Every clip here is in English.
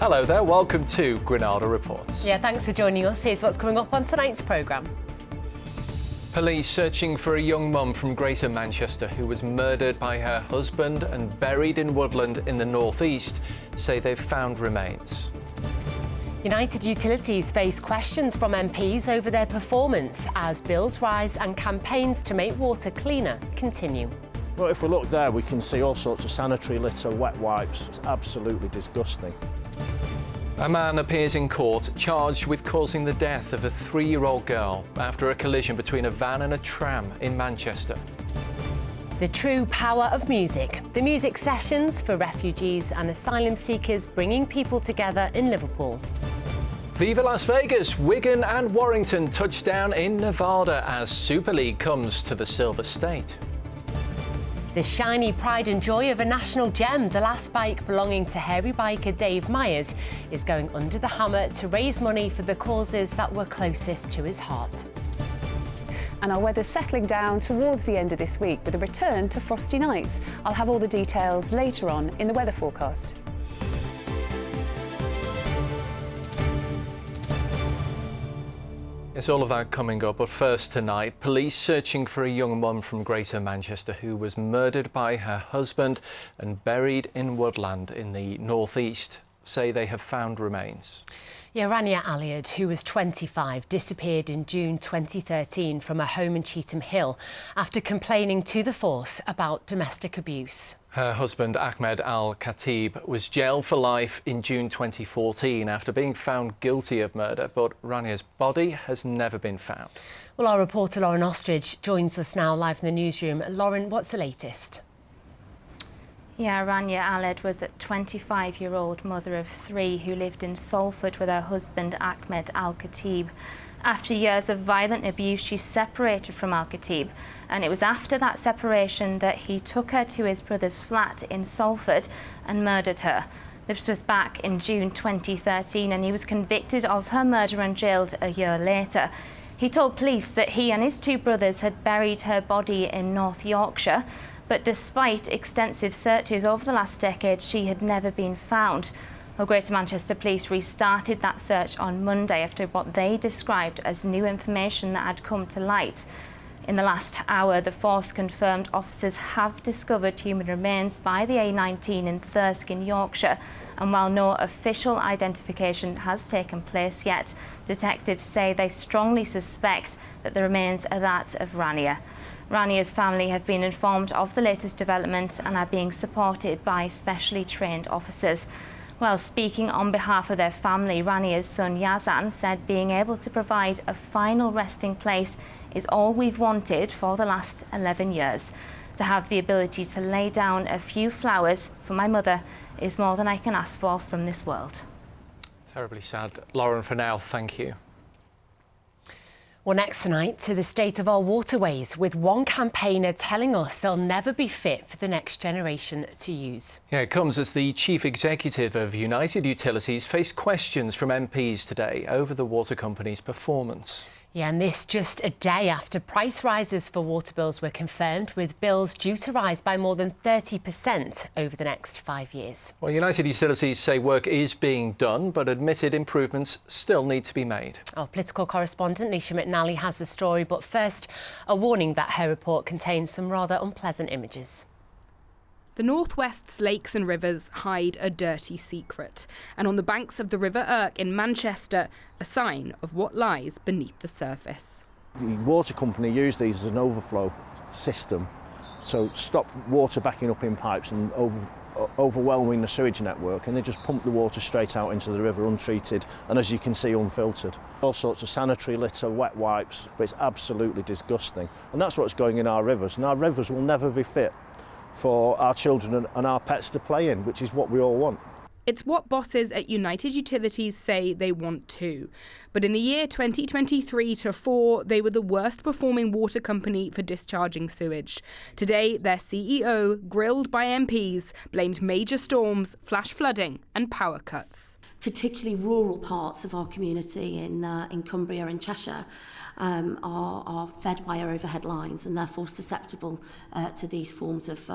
Hello there, welcome to Granada Reports. Yeah, thanks for joining us. Here's what's coming up on tonight's programme. Police searching for a young mum from Greater Manchester who was murdered by her husband and buried in woodland in the northeast say they've found remains. United Utilities face questions from MPs over their performance as bills rise and campaigns to make water cleaner continue. Well, if we look there, we can see all sorts of sanitary litter, wet wipes. It's absolutely disgusting. A man appears in court charged with causing the death of a 3-year-old girl after a collision between a van and a tram in Manchester. The true power of music. The music sessions for refugees and asylum seekers bringing people together in Liverpool. Viva Las Vegas! Wigan and Warrington touch down in Nevada as Super League comes to the Silver State. The shiny pride and joy of a national gem, the last bike belonging to hairy biker Dave Myers, is going under the hammer to raise money for the causes that were closest to his heart. And our weather's settling down towards the end of this week with a return to frosty nights. I'll have all the details later on in the weather forecast. It's all of that coming up, but first tonight, police searching for a young mum from Greater Manchester who was murdered by her husband and buried in woodland in the northeast say they have found remains. Yeah, Rania Aliad, who was 25, disappeared in June 2013 from a home in Cheetham Hill after complaining to the force about domestic abuse. Her husband, Ahmed Al-Khatib, was jailed for life in June 2014 after being found guilty of murder, but Rania's body has never been found. Well, our reporter Lauren Ostrich joins us now live in the newsroom. Lauren, what's the latest? Yeah, Rania Aliad was a 25-year-old mother of 3 who lived in Salford with her husband, Ahmed Al-Khatib. After years of violent abuse, she separated from Al-Khatib, and it was after that separation that he took her to his brother's flat in Salford and murdered her. This was back in June 2013, and he was convicted of her murder and jailed a year later. He told police that he and his 2 brothers had buried her body in North Yorkshire, but despite extensive searches over the last decade, she had never been found. Well, Greater Manchester Police restarted that search on Monday after what they described as new information that had come to light. In the last hour, the force confirmed officers have discovered human remains by the A19 in Thirsk in Yorkshire. And while no official identification has taken place yet, detectives say they strongly suspect that the remains are that of Rania. Rania's family have been informed of the latest development and are being supported by specially trained officers. Well, speaking on behalf of their family, Rania's son Yazan said being able to provide a final resting place is all we've wanted for the last 11 years. To have the ability to lay down a few flowers for my mother is more than I can ask for from this world. Terribly sad. Lauren, for now, thank you. Well, next tonight, to the state of our waterways, with one campaigner telling us they'll never be fit for the next generation to use. Yeah, it comes as the chief executive of United Utilities faced questions from MPs today over the water company's performance. Yeah, and this just a day after price rises for water bills were confirmed, with bills due to rise by more than 30% over the next 5 years. Well, United Utilities say work is being done, but admitted improvements still need to be made. Our political correspondent, Nisha McNally, has the story, but first, a warning that her report contains some rather unpleasant images. The North West's lakes and rivers hide a dirty secret, and on the banks of the River Irk in Manchester, a sign of what lies beneath the surface. The water company used these as an overflow system, so stop water backing up in pipes and overwhelming the sewage network, and they just pump the water straight out into the river untreated and, as you can see, unfiltered. All sorts of sanitary litter, wet wipes, but it's absolutely disgusting. And that's what's going in our rivers, and our rivers will never be fit for our children and our pets to play in, which is what we all want. It's what bosses at United Utilities say they want too. But in the year 2023-4, they were the worst performing water company for discharging sewage. Today, their CEO, grilled by MPs, blamed major storms, flash flooding and power cuts. particularly rural parts of our community in Cumbria and Cheshire are fed by our overhead lines and therefore susceptible to these forms of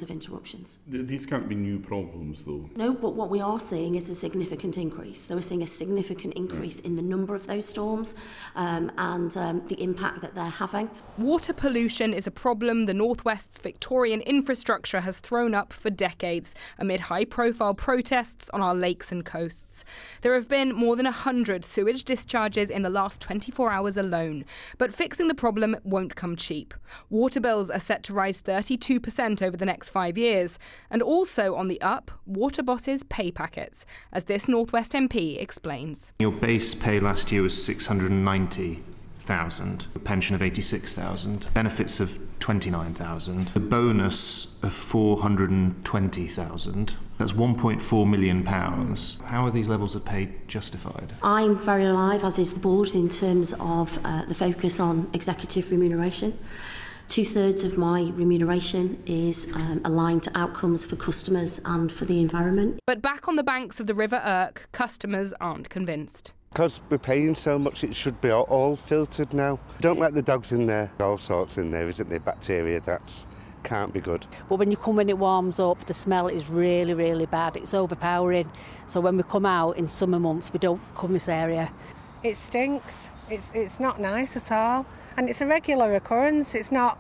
interruptions. These can't be new problems, though. No, but what we are seeing is a significant increase. So we're seeing a significant increase in the number of those storms and the impact that they're having. Water pollution is a problem the North West's Victorian infrastructure has thrown up for decades amid high-profile protests on our lakes and coasts. There have been more than 100 sewage discharges in the last 24 hours alone. But fixing the problem won't come cheap. Water bills are set to rise 32% over the next 5 years. And also on the up, water bosses' pay packets, as this North West MP explains. Your base pay last year was $690,000, a pension of $86,000, benefits of $29,000, a bonus of $420,000. That's £1.4 million. How are these levels of pay justified? I'm very alive, as is the board, in terms of the focus on executive remuneration. 2/3 of my remuneration is aligned to outcomes for customers and for the environment. But back on the banks of the River Irk, customers aren't convinced. Because we're paying so much, it should be all filtered now. Don't let the dogs in there. All sorts in there, isn't there? Bacteria, that can't be good. But when it warms up, the smell is really, really bad. It's overpowering. So when we come out in summer months, we don't come this area. It stinks. It's not nice at all. And it's a regular occurrence. It's not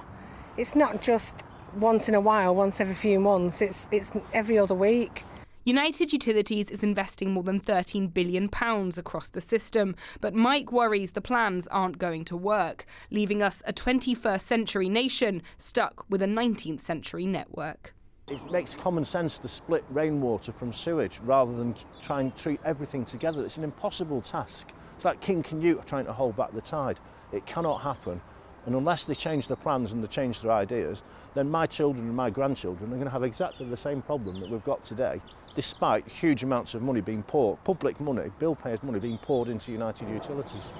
just once in a while, once every few months. It's every other week. United Utilities is investing more than £13 billion across the system, but Mike worries the plans aren't going to work, leaving us a 21st century nation stuck with a 19th century network. It makes common sense to split rainwater from sewage rather than try and treat everything together. It's an impossible task. It's like King Canute trying to hold back the tide. It cannot happen. And unless they change their plans and they change their ideas, then my children and my grandchildren are going to have exactly the same problem that we've got today, despite huge amounts of money being poured, public money, bill payers' money being poured into United Utilities.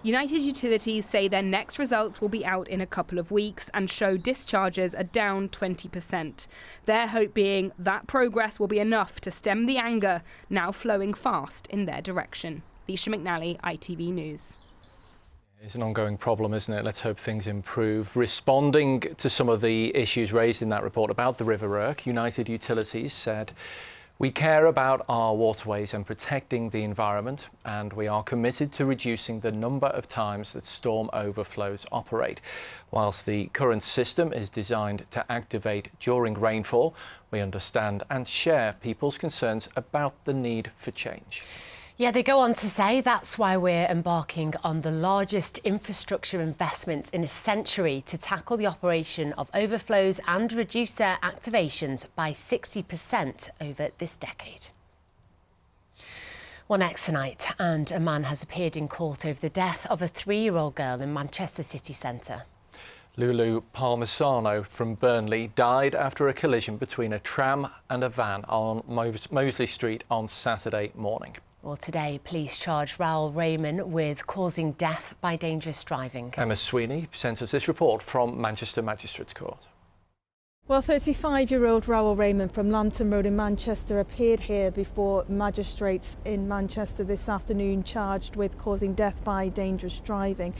United Utilities say their next results will be out in a couple of weeks and show discharges are down 20%. Their hope being that progress will be enough to stem the anger now flowing fast in their direction. Leisha McNally, ITV News. It's an ongoing problem, isn't it? Let's hope things improve. Responding to some of the issues raised in that report about the River Irk, United Utilities said, "We care about our waterways and protecting the environment, and we are committed to reducing the number of times that storm overflows operate. Whilst the current system is designed to activate during rainfall, we understand and share people's concerns about the need for change." Yeah, they go on to say that's why we're embarking on the largest infrastructure investment in a century to tackle the operation of overflows and reduce their activations by 60% over this decade. Well, next tonight, and a man has appeared in court over the death of a 3-year-old girl in Manchester city centre. Lulu Palmisano from Burnley died after a collision between a tram and a van on Mosley Street on Saturday morning. Well, today, police charged Raoul Raymond with causing death by dangerous driving. Emma Sweeney sent us this report from Manchester Magistrates Court. Well, 35-year-old Raoul Raymond from Lantern Road in Manchester appeared here before magistrates in Manchester this afternoon, charged with causing death by dangerous driving.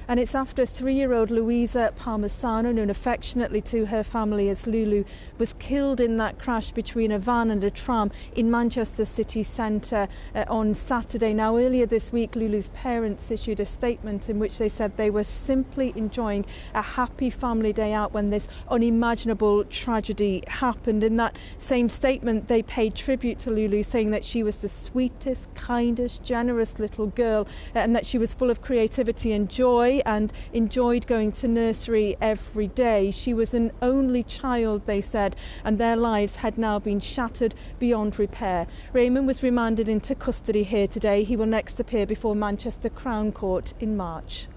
And it's after 3-year-old Louisa Palmisano, known affectionately to her family as Lulu, was killed in that crash between a van and a tram in Manchester city centre on Saturday. Now, earlier this week, Lulu's parents issued a statement in which they said they were simply enjoying a happy family day out when this unimaginable tragedy happened. In that same statement, they paid tribute to Lulu, saying that she was the sweetest, kindest, generous little girl and that she was full of creativity and joy and enjoyed going to nursery every day. She was an only child, they said, and their lives had now been shattered beyond repair. Raymond was remanded into custody here today. He will next appear before Manchester Crown Court in March.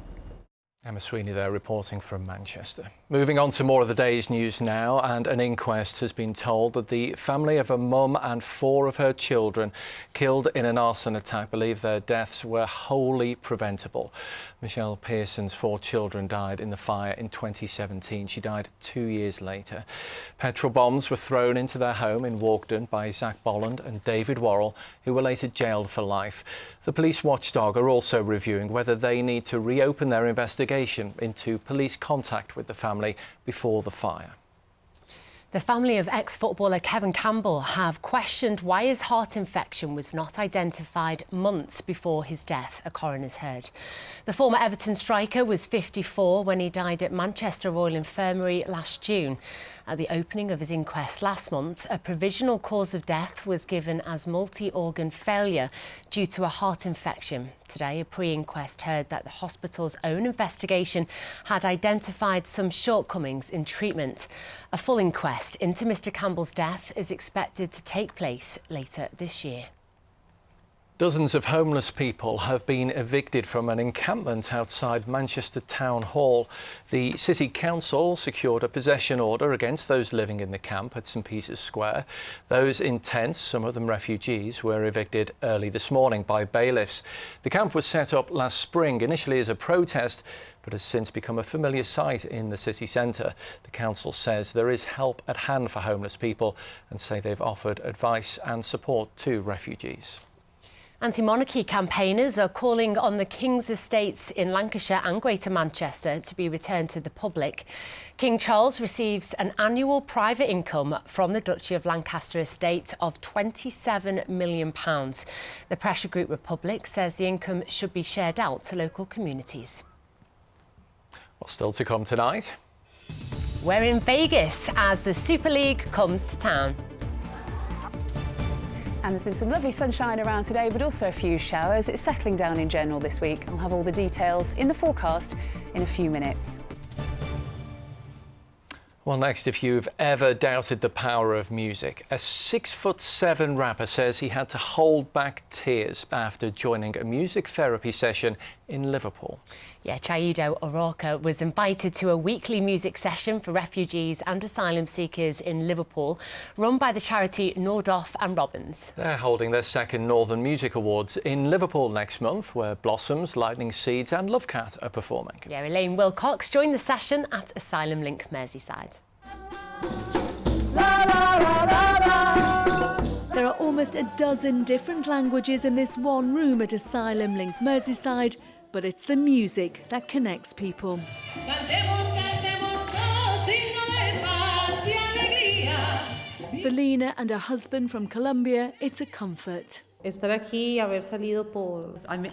Emma Sweeney there reporting from Manchester. Moving on to more of the day's news now, and an inquest has been told that the family of a mum and 4 of her children killed in an arson attack believe their deaths were wholly preventable. Michelle Pearson's 4 children died in the fire in 2017. She died 2 years later. Petrol bombs were thrown into their home in Walkden by Zach Bolland and David Worrell, who were later jailed for life. The police watchdog are also reviewing whether they need to reopen their investigation into police contact with the family before the fire. The family of ex-footballer Kevin Campbell have questioned why his heart infection was not identified months before his death, a coroner's heard. The former Everton striker was 54 when he died at Manchester Royal Infirmary last June. At the opening of his inquest last month, a provisional cause of death was given as multi-organ failure due to a heart infection. Today, a pre-inquest heard that the hospital's own investigation had identified some shortcomings in treatment. A full inquest into Mr. Campbell's death is expected to take place later this year. Dozens of homeless people have been evicted from an encampment outside Manchester Town Hall. The City Council secured a possession order against those living in the camp at St Peter's Square. Those in tents, some of them refugees, were evicted early this morning by bailiffs. The camp was set up last spring, initially as a protest, but has since become a familiar sight in the city centre. The council says there is help at hand for homeless people and say they've offered advice and support to refugees. Anti-monarchy campaigners are calling on the King's estates in Lancashire and Greater Manchester to be returned to the public. King Charles receives an annual private income from the Duchy of Lancaster estate of £27 million. The pressure group Republic says the income should be shared out to local communities. Well, still to come tonight. We're in Vegas as the Super League comes to town. And there's been some lovely sunshine around today, but also a few showers. It's settling down in general this week. I'll have all the details in the forecast in a few minutes. Well, next, if you've ever doubted the power of music, a 6'7" rapper says he had to hold back tears after joining a music therapy session in Liverpool. Yeah, Chaido Oroka was invited to a weekly music session for refugees and asylum seekers in Liverpool, run by the charity Nordoff and Robbins. They're holding their second Northern Music Awards in Liverpool next month, where Blossoms, Lightning Seeds and Lovecat are performing. Yeah, Elaine Wilcox joined the session at Asylum Link Merseyside. There are almost a dozen different languages in this one room at Asylum Link Merseyside, but it's the music that connects people. For Lena and her husband from Colombia, it's a comfort. I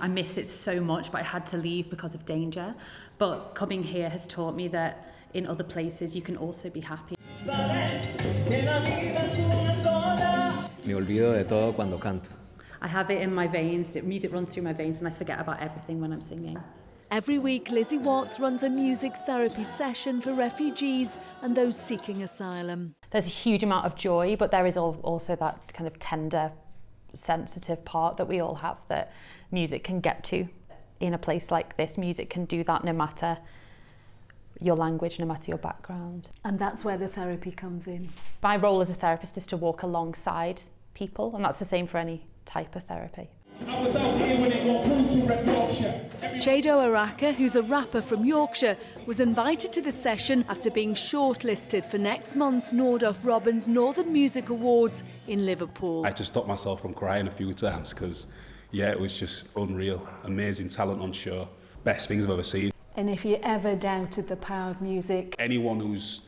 miss it so much, but I had to leave because of danger. But coming here has taught me that in other places you can also be happy. Me olvido de todo cuando canto. I have it in my veins, music runs through my veins and I forget about everything when I'm singing. Every week, Lizzie Watts runs a music therapy session for refugees and those seeking asylum. There's a huge amount of joy, but there is also that kind of tender, sensitive part that we all have that music can get to. In a place like this, music can do that no matter your language, no matter your background. And that's where the therapy comes in. My role as a therapist is to walk alongside people, and that's the same for any type of therapy. Chaido Araka, who's a rapper from Yorkshire, was invited to the session after being shortlisted for next month's Nordoff Robbins Northern Music Awards in Liverpool. I had to stop myself from crying a few times because, yeah, it was just unreal. Amazing talent on show. Best things I've ever seen. And if you ever doubted the power of music... Anyone who's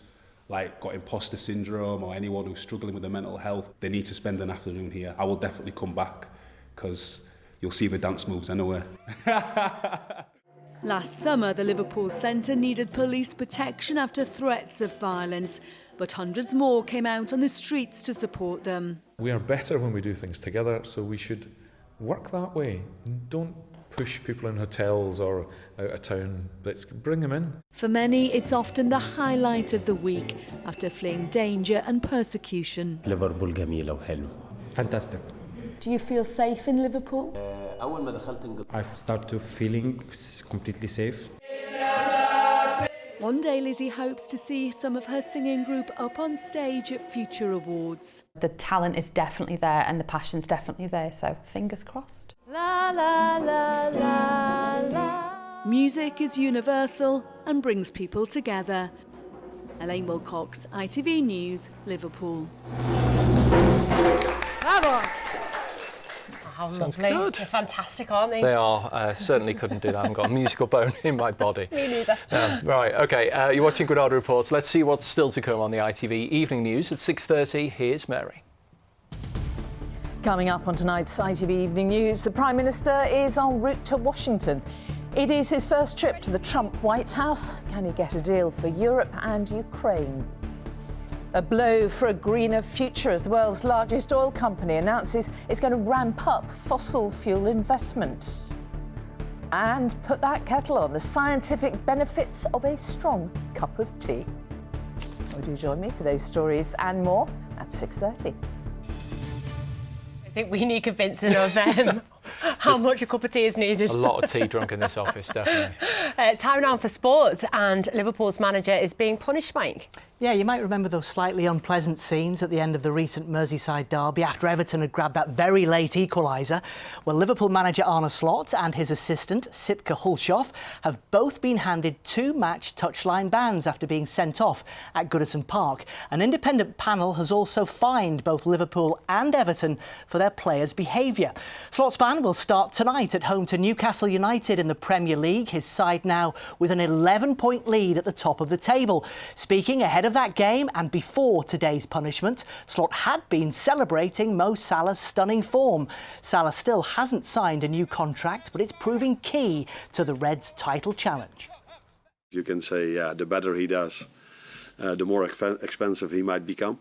got imposter syndrome or anyone who's struggling with their mental health, they need to spend an afternoon here. I will definitely come back because you'll see the dance moves anywhere. Last summer, the Liverpool Centre needed police protection after threats of violence, but hundreds more came out on the streets to support them. We are better when we do things together, so we should work that way. Don't push people in hotels or out of town. Let's bring them in. For many, it's often the highlight of the week after fleeing danger and persecution. Liverpool جميلة وحلو. Fantastic. Do you feel safe in Liverpool? I started feeling completely safe. One day Lizzie hopes to see some of her singing group up on stage at future awards. The talent is definitely there and the passion's definitely there, so fingers crossed. La la la la la. Music is universal and brings people together. Elaine Wilcox, ITV News, Liverpool. Bravo! How Sounds lovely. good. They're fantastic, aren't they? They are. Certainly couldn't do that. I haven't got a musical bone in my body. Me neither. Right, OK. You're watching Granada Reports. Let's see what's still to come on the ITV Evening News at 6:30. Here's Mary. Coming up on tonight's ITV Evening News, the Prime Minister is en route to Washington. It is his first trip to the Trump White House. Can he get a deal for Europe and Ukraine? A blow for a greener future as the world's largest oil company announces it's going to ramp up fossil fuel investment. And put that kettle on, the scientific benefits of a strong cup of tea. Well, do join me for those stories and more at 6:30. I think we need convincing of how much a cup of tea is needed. A lot of tea drunk in this office, definitely. Time now for sports, and Liverpool's manager is being punished, Mike. Yeah, you might remember those slightly unpleasant scenes at the end of the recent Merseyside derby after Everton had grabbed that very late equaliser. Well, Liverpool manager Arne Slot and his assistant Sipke Hulshoff have both been handed 2 match touchline bans after being sent off at Goodison Park. An independent panel has also fined both Liverpool and Everton for their players' behaviour. Slot's ban will start tonight at home to Newcastle United in the Premier League, his side now with an 11-point lead at the top of the table. Speaking ahead of that game and before today's punishment, Slot had been celebrating Mo Salah's stunning form. Salah still hasn't signed a new contract, but it's proving key to the Reds' title challenge. You can say, yeah, the better he does, the more expensive he might become.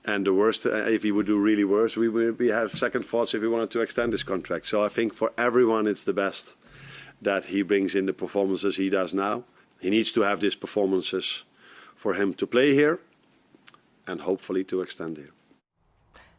And the worst, if he would do really worse, we would have second thoughts if we wanted to extend his contract. So I think for everyone it's the best that he brings in the performances he does now. He needs to have these performances for him to play here and hopefully to extend here.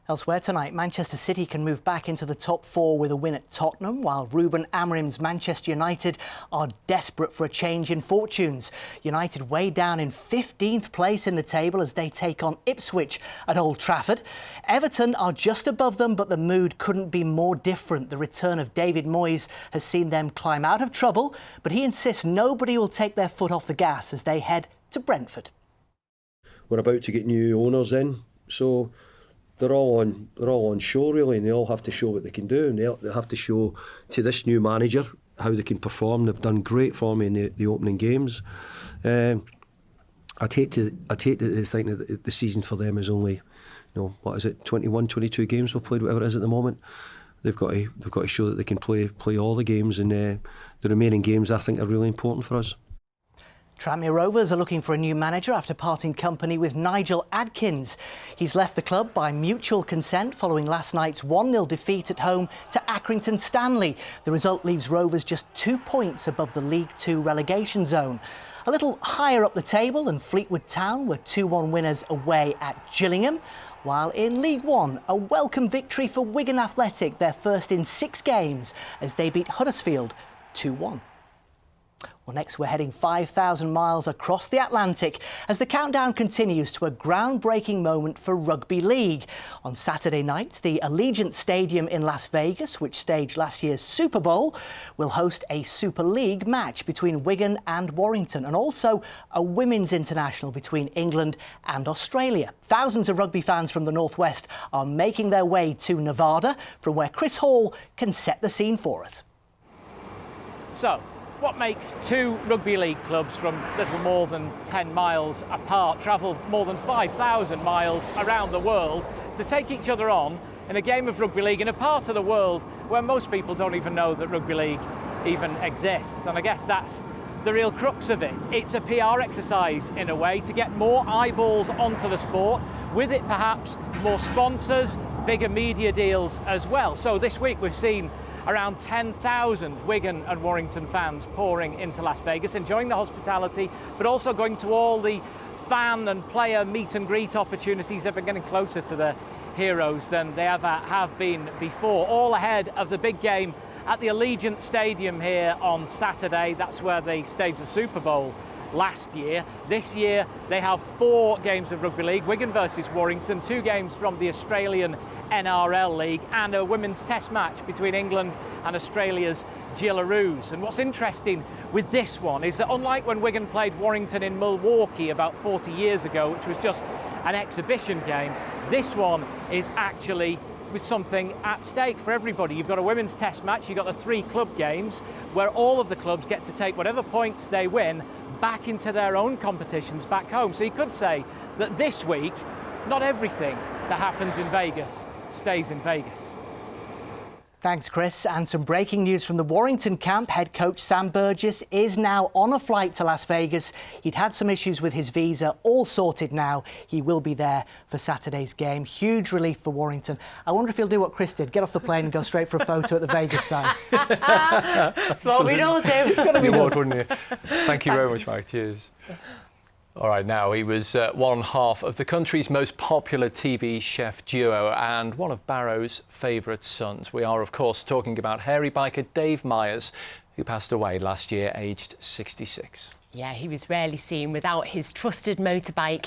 Elsewhere tonight, Manchester City can move back into the top 4 with a win at Tottenham, while Ruben Amorim's Manchester United are desperate for a change in fortunes. United way down in 15th place in the table as they take on Ipswich at Old Trafford. Everton are just above them, but the mood couldn't be more different. The return of David Moyes has seen them climb out of trouble, but he insists nobody will take their foot off the gas as they head to Brentford. We're about to get new owners in, so they're all on show really, and they all have to show what they can do, and they have to show to this new manager how they can perform. They've done great for me in the opening games. I'd hate to think that the season for them is only, 21, 22 games they've played, whatever it is at the moment. They've got to show that they can play all the games, and the remaining games I think are really important for us. Tranmere Rovers are looking for a new manager after parting company with Nigel Adkins. He's left the club by mutual consent following last night's 1-0 defeat at home to Accrington Stanley. The result leaves Rovers just 2 points above the League 2 relegation zone. A little higher up the table, and Fleetwood Town were 2-1 winners away at Gillingham. While in League 1, a welcome victory for Wigan Athletic, their first in 6 games, as they beat Huddersfield 2-1. Well, next we're heading 5,000 miles across the Atlantic as the countdown continues to a groundbreaking moment for rugby league. On Saturday night, the Allegiant Stadium in Las Vegas, which staged last year's Super Bowl, will host a Super League match between Wigan and Warrington, and also a women's international between England and Australia. Thousands of rugby fans from the Northwest are making their way to Nevada, from where Chris Hall can set the scene for us. So, what makes 2 rugby league clubs from little more than 10 miles apart travel more than 5,000 miles around the world to take each other on in a game of rugby league in a part of the world where most people don't even know that rugby league even exists? And I guess that's the real crux of it. It's a PR exercise in a way to get more eyeballs onto the sport, with it perhaps more sponsors, bigger media deals as well. So this week we've seen around 10,000 Wigan and Warrington fans pouring into Las Vegas, enjoying the hospitality, but also going to all the fan and player meet and greet opportunities. They've been getting closer to the heroes than they ever have been before, all ahead of the big game at the Allegiant Stadium here on Saturday. That's where they stage the Super Bowl last year. This year they have 4 games of rugby league, Wigan versus Warrington, 2 games from the Australian NRL League, and a women's test match between England and Australia's Gillaroos. And what's interesting with this one is that unlike when Wigan played Warrington in Milwaukee about 40 years ago, which was just an exhibition game, this one is actually with something at stake for everybody. You've got a women's test match, you've got the 3 club games where all of the clubs get to take whatever points they win back into their own competitions back home. So you could say that this week, not everything that happens in Vegas stays in Vegas. Thanks, Chris. And some breaking news from the Warrington camp. Head coach Sam Burgess is now on a flight to Las Vegas. He'd had some issues with his visa, all sorted now. He will be there for Saturday's game. Huge relief for Warrington. I wonder if he'll do what Chris did, get off the plane and go straight for a photo at the Vegas side. That's what we'd all do. It's got to be You done. would, wouldn't you? Thank you very much, Mike. Cheers. All right, now he was one half of the country's most popular TV chef duo and one of Barrow's favourite sons. We are, of course, talking about hairy biker Dave Myers, who passed away last year, aged 66. Yeah, he was rarely seen without his trusted motorbike.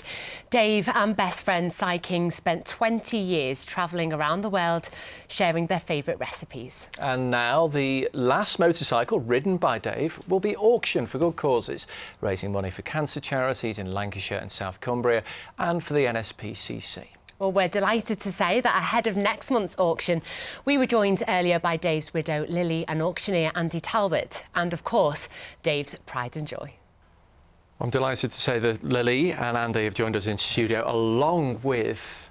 Dave and best friend Cy King spent 20 years travelling around the world, sharing their favourite recipes. And now the last motorcycle ridden by Dave will be auctioned for good causes, raising money for cancer charities in Lancashire and South Cumbria and for the NSPCC. Well, we're delighted to say that ahead of next month's auction, we were joined earlier by Dave's widow, Lily, and auctioneer Andy Talbot, and of course, Dave's pride and joy. I'm delighted to say that Lily and Andy have joined us in studio, along with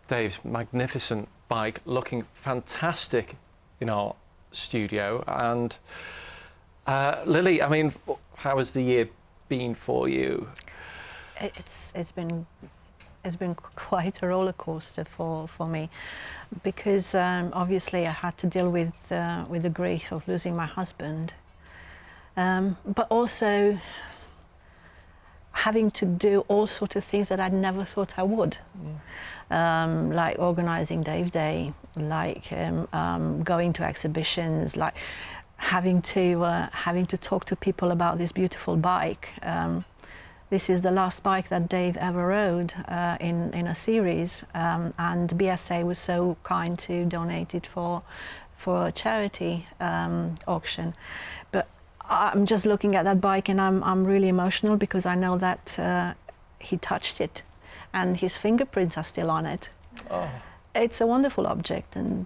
Dave's magnificent bike, looking fantastic in our studio. And Lily, I mean, how has the year been for you? It's been quite a roller coaster for me, because obviously I had to deal with the grief of losing my husband, but also having to do all sorts of things that I never thought I would, like organising Dave Day, like going to exhibitions, like having to talk to people about this beautiful bike. This is the last bike that Dave ever rode in a series, and BSA was so kind to donate it for a charity auction. But I'm just looking at that bike and I'm really emotional, because I know that he touched it and his fingerprints are still on it. Oh. It's a wonderful object, and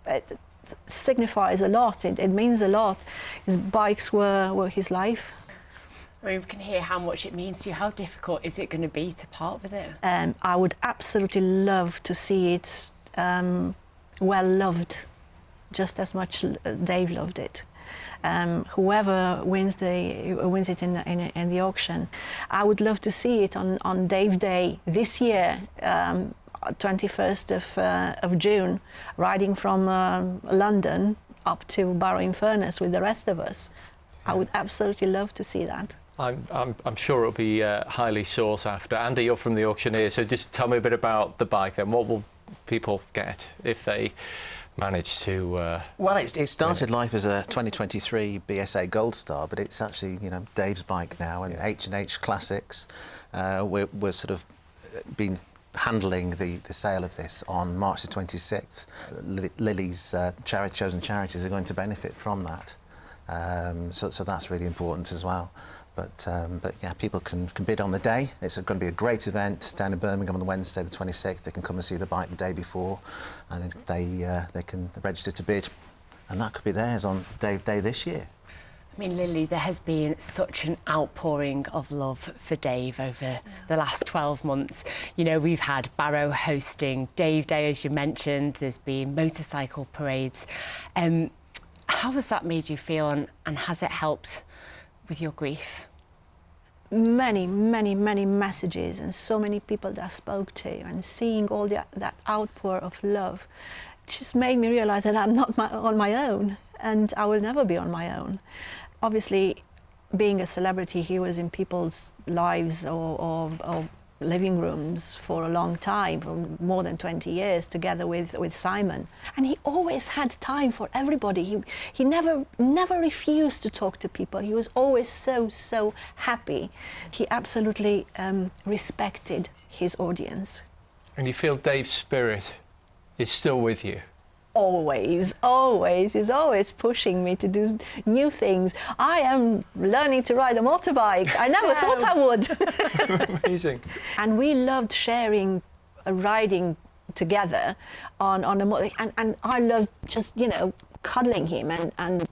it signifies a lot. It means a lot. His bikes were his life. I mean, we can hear how much it means to you. How difficult is it going to be to part with it? I would absolutely love to see it well loved, just as much Dave loved it. Whoever wins it in the auction, I would love to see it on Dave Day this year, 21st of June, riding from London up to Barrow-in-Furness with the rest of us. I would absolutely love to see that. I'm sure it'll be highly sought after. Andy, you're from the auctioneer, so just tell me a bit about the bike then. What will people get if they manage to... Well, it started life as a 2023 BSA Gold Star, but it's actually, you know, Dave's bike now, and H&H Classics. We're sort of been handling the sale of this on March the 26th. Lily's chosen charities are going to benefit from that. So that's really important as well. But yeah, people can bid on the day. It's going to be a great event down in Birmingham on the Wednesday the 26th. They can come and see the bike the day before, and they can register to bid, and that could be theirs on Dave Day this year. I mean, Lily, there has been such an outpouring of love for Dave over the last 12 months. You know, we've had Barrow hosting Dave Day, as you mentioned. There's been motorcycle parades. How has that made you feel, and has it helped with your grief? Many messages, and so many people that I spoke to, and seeing all that outpour of love just made me realise that I'm not on my own, and I will never be on my own. Obviously, being a celebrity, he was in people's lives or living rooms for a long time, for more than 20 years, together with Simon. And he always had time for everybody. He never refused to talk to people. He was always so happy. He absolutely respected his audience. And you feel Dave's spirit is still with you? Always. He's always pushing me to do new things. I am learning to ride a motorbike. I never thought I would. Amazing. And we loved sharing riding together on a motorbike. And I loved just, cuddling him and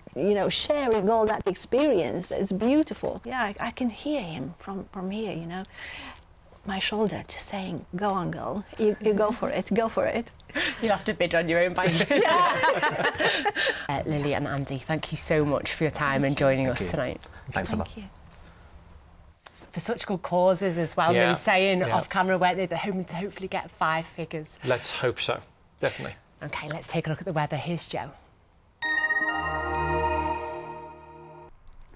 sharing all that experience. It's beautiful. Yeah, I can hear him from here, my shoulder just saying, go on, girl, you go for it, go for it. You'll have to bid on your own bike. Lily and Andy, thank you so much for your time and joining us tonight. Thanks a lot. For such good causes as well. They were saying off camera where they're hoping to hopefully get 5 figures. Let's hope so, definitely. OK, let's take a look at the weather. Here's Joe.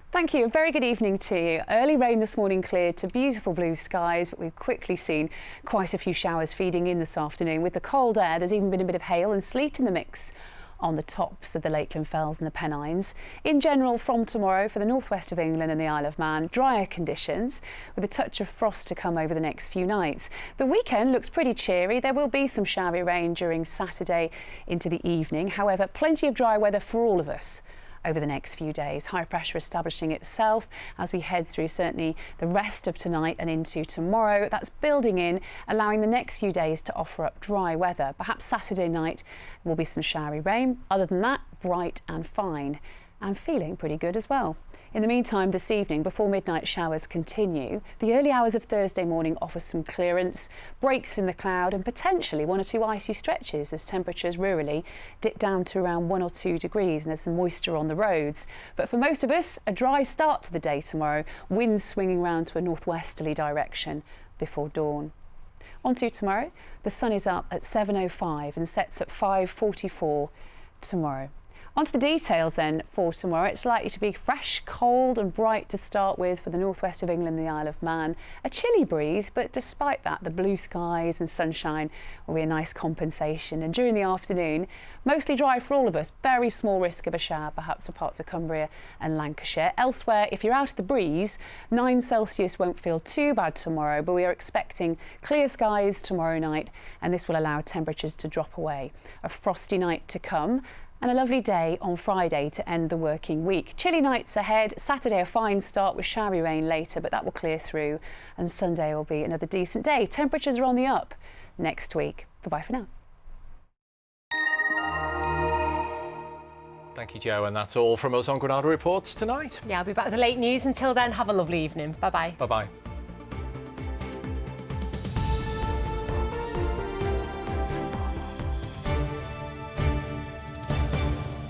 Thank you. A very good evening to you. Early rain this morning cleared to beautiful blue skies, but we've quickly seen quite a few showers feeding in this afternoon. With the cold air, there's even been a bit of hail and sleet in the mix on the tops of the Lakeland Fells and the Pennines. In general, from tomorrow for the northwest of England and the Isle of Man, drier conditions with a touch of frost to come over the next few nights. The weekend looks pretty cheery. There will be some showery rain during Saturday into the evening. However, plenty of dry weather for all of us over the next few days. High pressure establishing itself as we head through certainly the rest of tonight and into tomorrow. That's building in, allowing the next few days to offer up dry weather. Perhaps Saturday night will be some showery rain. Other than that, bright and fine and feeling pretty good as well. In the meantime, this evening, before midnight showers continue, the early hours of Thursday morning offer some clearance, breaks in the cloud and potentially 1 or 2 icy stretches as temperatures rurally dip down to around 1 or 2 degrees and there's some moisture on the roads. But for most of us, a dry start to the day tomorrow, winds swinging round to a northwesterly direction before dawn. On to tomorrow, the sun is up at 7:05 and sets at 5:44 tomorrow. On to the details then for tomorrow. It's likely to be fresh, cold and bright to start with for the northwest of England and the Isle of Man. A chilly breeze, but despite that, the blue skies and sunshine will be a nice compensation. And during the afternoon, mostly dry for all of us. Very small risk of a shower, perhaps for parts of Cumbria and Lancashire. Elsewhere, if you're out of the breeze, 9 Celsius won't feel too bad tomorrow, but we are expecting clear skies tomorrow night, and this will allow temperatures to drop away. A frosty night to come, and a lovely day on Friday to end the working week. Chilly nights ahead. Saturday a fine start with showery rain later, but that will clear through. And Sunday will be another decent day. Temperatures are on the up next week. Bye-bye for now. Thank you, Joe. And that's all from us on Granada Reports tonight. Yeah, I'll be back with the late news. Until then, have a lovely evening. Bye-bye. Bye-bye.